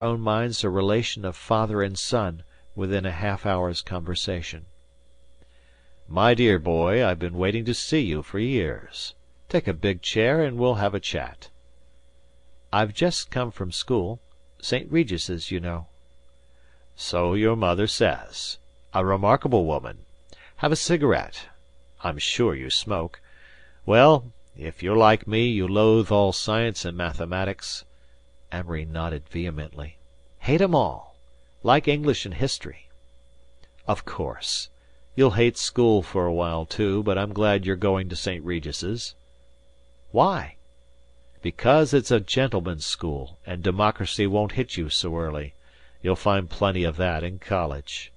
own minds a relation of father and son within a half-hour's conversation. "My dear boy, I've been waiting to see you for years. Take a big chair and we'll have a chat." "I've just come from school. St. Regis's, you know." "So your mother says. A remarkable woman. Have a cigarette. I'm sure you smoke. Well, if you're like me, you loathe all science and mathematics." Amory nodded vehemently. "Hate 'em all. Like English and history." "Of course. You'll hate school for a while, too, but I'm glad you're going to St. Regis's." "Why?" "Because it's a gentleman's school, and democracy won't hit you so early. You'll find plenty of that in college."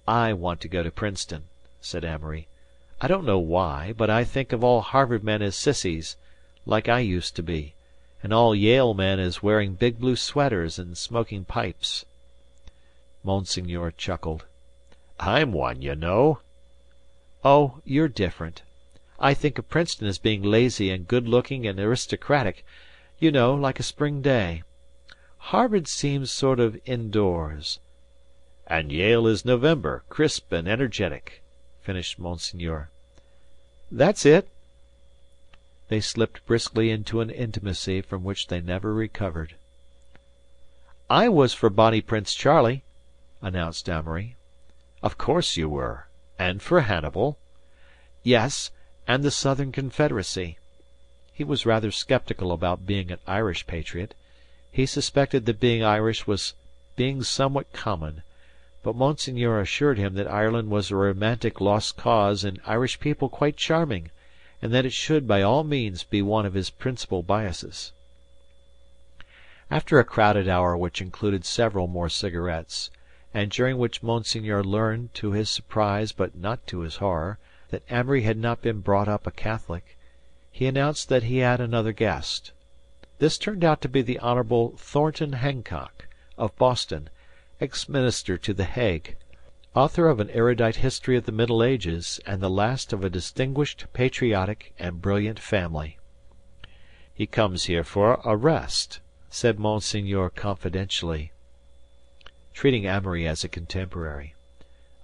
"I want to go to Princeton," said Amory. "I don't know why, but I think of all Harvard men as sissies, like I used to be, and all Yale men as wearing big blue sweaters and smoking pipes." Monsignor chuckled. "I'm one, you know." "Oh, you're different. I think of Princeton as being lazy and good-looking and aristocratic, you know, like a spring day. Harvard seems sort of indoors." "And Yale is November, crisp and energetic," finished Monsignor. "That's it." They slipped briskly into an intimacy from which they never recovered. "I was for Bonnie Prince Charlie," announced Amory. "Of course you were. And for Hannibal." "Yes, and the Southern Confederacy." He was rather skeptical about being an Irish patriot. He suspected that being Irish was being somewhat common, but Monsignor assured him that Ireland was a romantic lost cause and Irish people quite charming, and that it should by all means be one of his principal biases. After a crowded hour which included several more cigarettes, and during which Monsignor learned, to his surprise but not to his horror, that Amory had not been brought up a Catholic, he announced that he had another guest. This turned out to be the Honourable Thornton Hancock, of Boston, ex-minister to The Hague, author of an erudite history of the Middle Ages and the last of a distinguished, patriotic, and brilliant family. "He comes here for a rest," said Monsignor confidentially, treating Amory as a contemporary.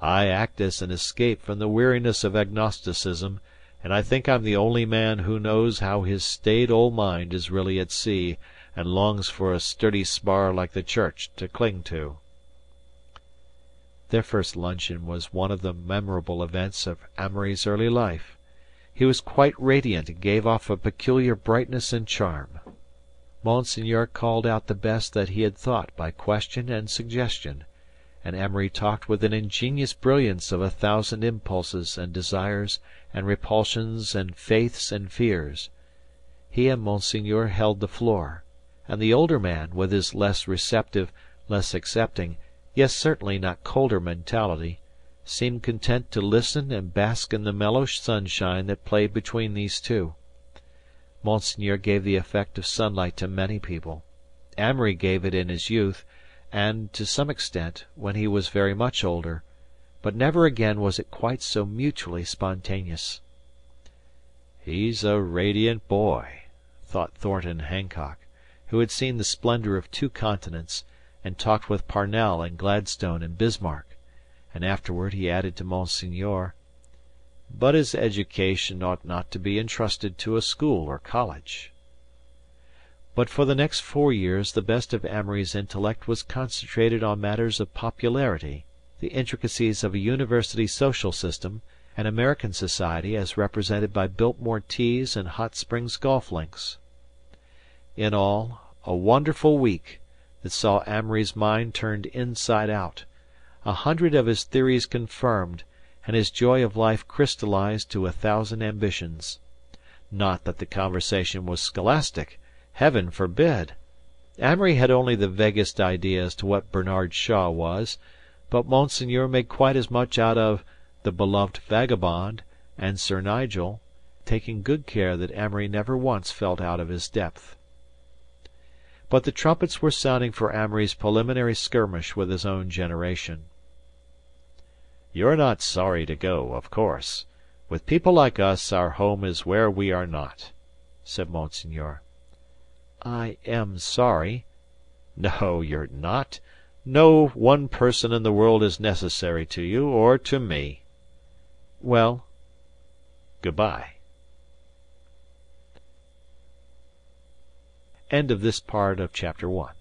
"I act as an escape from the weariness of agnosticism, and I think I'm the only man who knows how his staid old mind is really at sea and longs for a sturdy spar like the Church to cling to." Their first luncheon was one of the memorable events of Amory's early life. He was quite radiant and gave off a peculiar brightness and charm. Monsignor called out the best that he had thought by question and suggestion, and Amory talked with an ingenious brilliance of 1,000 impulses and desires and repulsions and faiths and fears. He and Monsignor held the floor, and the older man, with his less receptive, less accepting, yes, certainly not colder mentality, seemed content to listen and bask in the mellow sunshine that played between these two. Monsignor gave the effect of sunlight to many people. Amory gave it in his youth, and, to some extent, when he was very much older, but never again was it quite so mutually spontaneous. "He's a radiant boy," thought Thornton Hancock, who had seen the splendor of 2 continents, and talked with Parnell and Gladstone and Bismarck, and afterward he added to Monsignor, "But his education ought not to be entrusted to a school or college." But for the next 4 years the best of Amory's intellect was concentrated on matters of popularity, the intricacies of a university social system, and American society as represented by Biltmore teas and Hot Springs golf links. In all, a wonderful week that saw Amory's mind turned inside out, 100 of his theories confirmed, and his joy of life crystallized to 1,000 ambitions. Not that the conversation was scholastic. Heaven forbid! Amory had only the vaguest idea as to what Bernard Shaw was, but Monsignor made quite as much out of The Beloved Vagabond and Sir Nigel, taking good care that Amory never once felt out of his depth. But the trumpets were sounding for Amory's preliminary skirmish with his own generation. "You're not sorry to go, of course. With people like us our home is where we are not," said Monsignor. "I am sorry." No, you're not. No one person in the world is necessary to you or to me. Well, good bye. End of this part of chapter 1.